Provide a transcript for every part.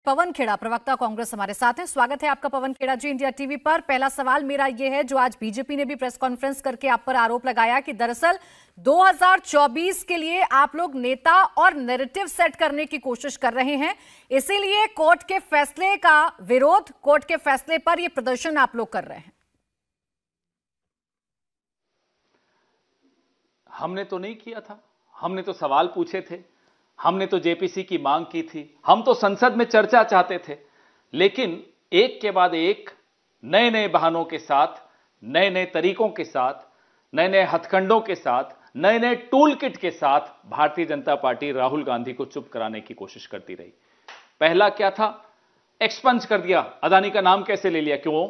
पवन खेड़ा प्रवक्ता कांग्रेस हमारे साथ हैं। स्वागत है आपका पवन खेड़ा जी इंडिया टीवी पर। पहला सवाल मेरा ये है, जो आज बीजेपी ने भी प्रेस कॉन्फ्रेंस करके आप पर आरोप लगाया कि दरअसल 2024 के लिए आप लोग नेता और नैरेटिव सेट करने की कोशिश कर रहे हैं, इसीलिए कोर्ट के फैसले का विरोध, कोर्ट के फैसले पर यह प्रदर्शन आप लोग कर रहे हैं। हमने तो नहीं किया था, हमने तो सवाल पूछे थे, हमने तो जेपीसी की मांग की थी, हम तो संसद में चर्चा चाहते थे, लेकिन एक के बाद एक नए नए बहानों के साथ, नए नए तरीकों के साथ, नए नए हथकंडों के साथ, नए नए टूल किट के साथ भारतीय जनता पार्टी राहुल गांधी को चुप कराने की कोशिश करती रही। पहला क्या था? एक्सपंज कर दिया। अदानी का नाम कैसे ले लिया? क्यों?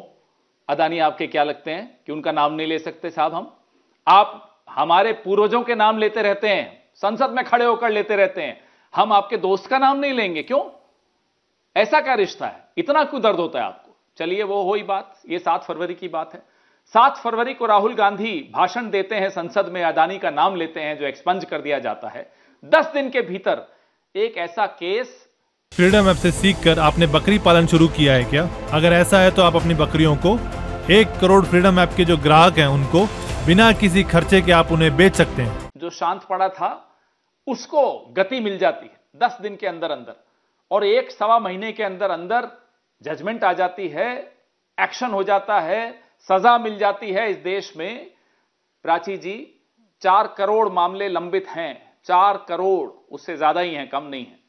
अदानी आपके क्या लगते हैं कि उनका नाम नहीं ले सकते साहब? आप हमारे पूर्वजों के नाम लेते रहते हैं, संसद में खड़े होकर लेते रहते हैं, हम आपके दोस्त का नाम नहीं लेंगे? क्यों? ऐसा क्या रिश्ता है? इतना क्यों दर्द होता है आपको? चलिए वो हो ही बात, ये 7 फरवरी की बात है। 7 फरवरी को राहुल गांधी भाषण देते हैं संसद में, अदानी का नाम लेते हैं, जो एक्सपंज कर दिया जाता है। 10 दिन के भीतर एक ऐसा केस। फ्रीडम ऐप से सीखकर आपने बकरी पालन शुरू किया है क्या? अगर ऐसा है तो आप अपनी बकरियों को 1 करोड़ फ्रीडम ऐप के जो ग्राहक हैं उनको बिना किसी खर्चे के आप उन्हें बेच सकते हैं। जो शांत पड़ा था उसको गति मिल जाती है 10 दिन के अंदर अंदर, और 1-1.25 महीने के अंदर अंदर जजमेंट आ जाती है, एक्शन हो जाता है, सजा मिल जाती है। इस देश में प्राची जी 4 करोड़ मामले लंबित हैं, 4 करोड़, उससे ज्यादा ही हैं, कम नहीं है।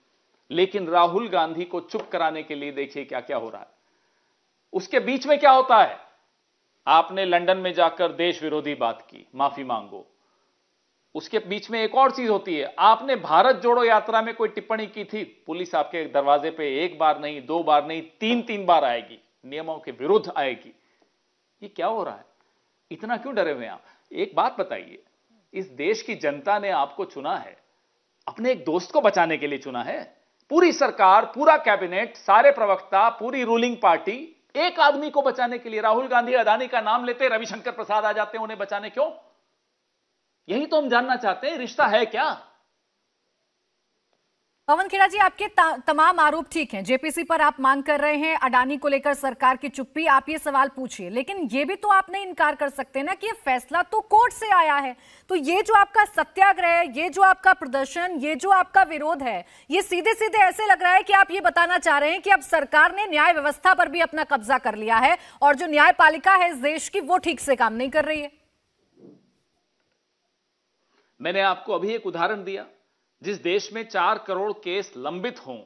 लेकिन राहुल गांधी को चुप कराने के लिए देखिए क्या क्या हो रहा है। उसके बीच में क्या होता है? आपने लंदन में जाकर देश विरोधी बात की, माफी मांगो। उसके बीच में एक और चीज होती है, आपने भारत जोड़ो यात्रा में कोई टिप्पणी की थी, पुलिस आपके दरवाजे पे 1 बार नहीं, 2 बार नहीं, 3-3 बार आएगी, नियमों के विरुद्ध आएगी। ये क्या हो रहा है? इतना क्यों डरे हुए आप? एक बात बताइए, इस देश की जनता ने आपको चुना है, अपने एक दोस्त को बचाने के लिए चुना है। पूरी सरकार, पूरा कैबिनेट, सारे प्रवक्ता, पूरी रूलिंग पार्टी एक आदमी को बचाने के लिए। राहुल गांधी अदानी का नाम लेते, रविशंकर प्रसाद आ जाते हैं उन्हें बचाने। क्यों? यही तो हम जानना चाहते हैं, रिश्ता है क्या? पवन खेड़ा जी, आपके तमाम आरोप ठीक हैं, जेपीसी पर आप मांग कर रहे हैं, अडानी को लेकर सरकार की चुप्पी, आप ये सवाल पूछिए, लेकिन ये भी तो आप नहीं इनकार कर सकते ना कि ये फैसला तो कोर्ट से आया है। तो ये जो आपका सत्याग्रह है, ये जो आपका प्रदर्शन, ये जो आपका विरोध है, ये सीधे सीधे ऐसे लग रहा है कि आप ये बताना चाह रहे हैं कि अब सरकार ने न्याय व्यवस्था पर भी अपना कब्जा कर लिया है और जो न्यायपालिका है इस देश की, वो ठीक से काम नहीं कर रही है। मैंने आपको अभी एक उदाहरण दिया, जिस देश में 4 करोड़ केस लंबित हों,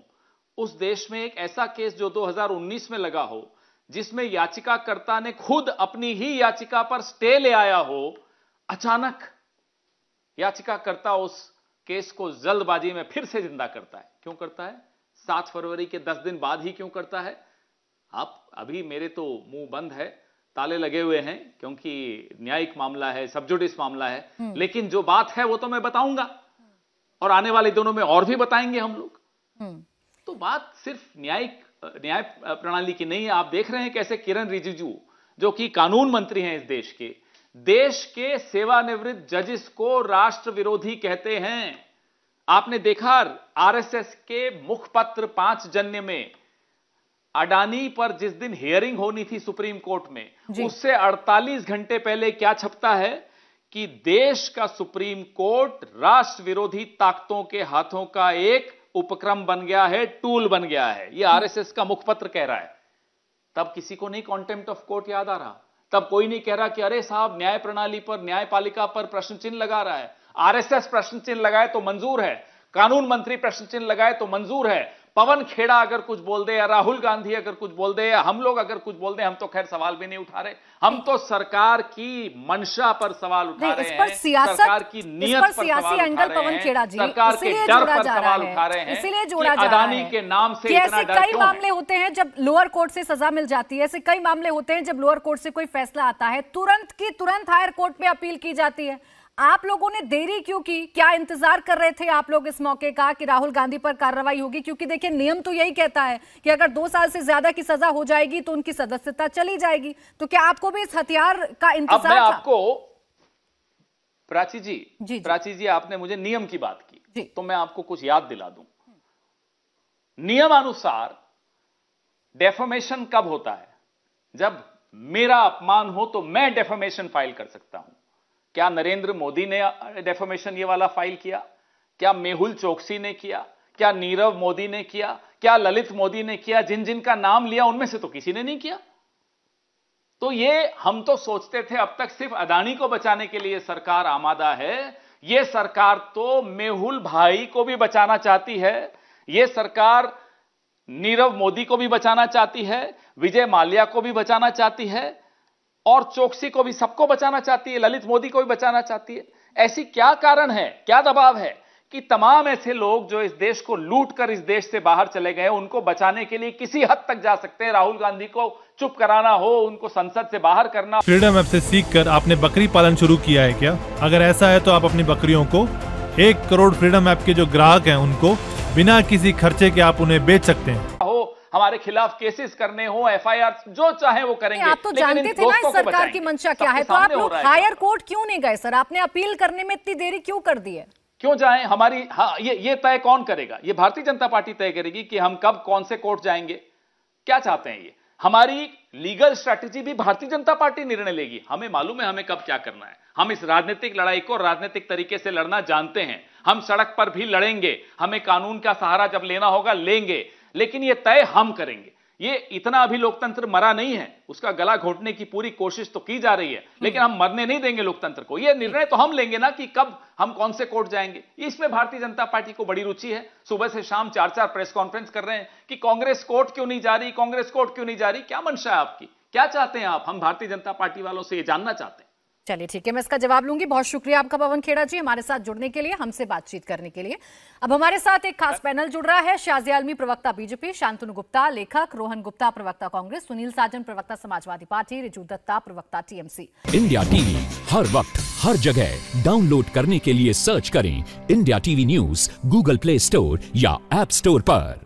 उस देश में एक ऐसा केस जो 2019 में लगा हो, जिसमें याचिकाकर्ता ने खुद अपनी ही याचिका पर स्टे ले आया हो, अचानक याचिकाकर्ता उस केस को जल्दबाजी में फिर से जिंदा करता है। क्यों करता है? 7 फरवरी के 10 दिन बाद ही क्यों करता है? आप अभी, मेरे तो मुंह बंद है, ताले लगे हुए हैं, क्योंकि न्यायिक मामला है, सबजुडिस मामला है, लेकिन जो बात है वो तो मैं बताऊंगा और आने वाले दिनों में और भी बताएंगे हम लोग। तो बात सिर्फ न्याय प्रणाली की नहीं है। आप देख रहे हैं कैसे किरण रिजिजू, जो कि कानून मंत्री हैं इस देश के सेवानिवृत्त जजेस को राष्ट्र विरोधी कहते हैं। आपने देखा आरएसएस के मुखपत्र 5 जन्य में अडानी पर जिस दिन हियरिंग होनी थी सुप्रीम कोर्ट में, उससे 48 घंटे पहले क्या छपता है कि देश का सुप्रीम कोर्ट राष्ट्र विरोधी ताकतों के हाथों का एक उपक्रम बन गया है, टूल बन गया है। यह आरएसएस का मुखपत्र कह रहा है। तब किसी को नहीं कॉन्टेम्प्ट ऑफ कोर्ट याद आ रहा, तब कोई नहीं कह रहा कि अरे साहब न्याय प्रणाली पर, न्यायपालिका पर प्रश्न चिन्ह लगा रहा है। आरएसएस प्रश्न चिन्ह लगाए तो मंजूर है, कानून मंत्री प्रश्न चिन्ह लगाए तो मंजूर है। पवन खेड़ा अगर कुछ बोल दे, या राहुल गांधी अगर कुछ बोल दे, या हम लोग अगर कुछ बोल दे, हम तो खैर सवाल भी नहीं उठा रहे, हम तो सरकार की मंशा पर सवाल उठा रहे हैं, सरकार की नीयत पर सवाल उठा रहे हैं, सरकार के डर पर सवाल उठा रहे हैं, इसीलिए जोड़ा जा रहा है अदानी के नाम से इतना डर कई मामले होते हैं जब लोअर कोर्ट से सजा मिल जाती है, ऐसे कई मामले होते हैं जब लोअर कोर्ट से कोई फैसला आता है, तुरंत की तुरंत हायर कोर्ट में अपील की जाती है। आप लोगों ने देरी क्यों की? क्या इंतजार कर रहे थे आप लोग इस मौके का कि राहुल गांधी पर कार्रवाई होगी? क्योंकि देखिए, नियम तो यही कहता है कि अगर 2 साल से ज्यादा की सजा हो जाएगी तो उनकी सदस्यता चली जाएगी। तो क्या आपको भी इस हथियार का इंतजार था? आपको प्राची जी, आपने मुझे नियम की बात की, तो मैं आपको कुछ याद दिला दूं। नियमानुसार डेफेमेशन कब होता है? जब मेरा अपमान हो तो मैं डेफेमेशन फाइल कर सकता हूं। क्या नरेंद्र मोदी ने डेफेमेशन ये वाला फाइल किया? क्या मेहुल चोकसी ने किया? क्या नीरव मोदी ने किया? क्या ललित मोदी ने किया? जिन जिन का नाम लिया उनमें से तो किसी ने नहीं किया। तो ये हम तो सोचते थे अब तक सिर्फ अडानी को बचाने के लिए सरकार आमादा है। ये सरकार तो मेहुल भाई को भी बचाना चाहती है। ये सरकार नीरव मोदी को भी बचाना चाहती है, विजय माल्या को भी बचाना चाहती है और चोकसी को भी, सबको बचाना चाहती है, ललित मोदी को भी बचाना चाहती है। ऐसी क्या कारण है, क्या दबाव है कि तमाम ऐसे लोग जो इस देश को लूट कर इस देश से बाहर चले गए, उनको बचाने के लिए किसी हद तक जा सकते हैं। राहुल गांधी को चुप कराना हो, उनको संसद से बाहर करना। फ्रीडम ऐप से सीखकर आपने बकरी पालन शुरू किया है क्या? अगर ऐसा है तो आप अपनी बकरियों को 1 करोड़ फ्रीडम ऐप के जो ग्राहक हैं उनको बिना किसी खर्चे के आप उन्हें बेच सकते हैं। हमारे खिलाफ केसेस करने हो, एफआईआर जो चाहे वो करेंगे। आप तो जानते थे ना इस सरकार की मंशा क्या है, तो आप लोग हायर कोर्ट क्यों नहीं गए सर? आपने अपील करने में इतनी देरी क्यों कर दी है? क्यों जाएं? हमारी ये तय कौन करेगा? ये भारतीय जनता पार्टी तय करेगी कि हम कब कौन से कोर्ट जाएंगे। क्या चाहते हैं ये? हमारी लीगल स्ट्रैटेजी भी भारतीय जनता पार्टी निर्णय लेगी। हमें मालूम है हमें कब क्या करना है। हम इस राजनीतिक लड़ाई को राजनीतिक तरीके से लड़ना जानते हैं। हम सड़क पर भी लड़ेंगे, हमें कानून का सहारा जब लेना होगा लेंगे, लेकिन ये तय हम करेंगे। ये इतना अभी लोकतंत्र मरा नहीं है, उसका गला घोटने की पूरी कोशिश तो की जा रही है, लेकिन हम मरने नहीं देंगे लोकतंत्र को। ये निर्णय तो हम लेंगे ना कि कब हम कौन से कोर्ट जाएंगे। इसमें भारतीय जनता पार्टी को बड़ी रुचि है। सुबह से शाम 4-4 प्रेस कॉन्फ्रेंस कर रहे हैं कि कांग्रेस कोर्ट क्यों नहीं जा रही, कांग्रेस कोर्ट क्यों नहीं जा रही। क्या मंशा है आपकी? क्या चाहते हैं आप? हम भारतीय जनता पार्टी वालों से ये जानना चाहते हैं। चलिए ठीक है, मैं इसका जवाब लूंगी। बहुत शुक्रिया आपका पवन खेड़ा जी, हमारे साथ जुड़ने के लिए, हमसे बातचीत करने के लिए। अब हमारे साथ एक खास पैनल जुड़ रहा है। शाजिया आलमी, प्रवक्ता बीजेपी, शांतनु गुप्ता लेखक, रोहन गुप्ता प्रवक्ता कांग्रेस, सुनील साजन प्रवक्ता समाजवादी पार्टी, रिजू दत्ता प्रवक्ता टीएमसी। इंडिया टीवी हर वक्त हर जगह डाउनलोड करने के लिए सर्च करें India TV news Google play store या ऐप स्टोर पर।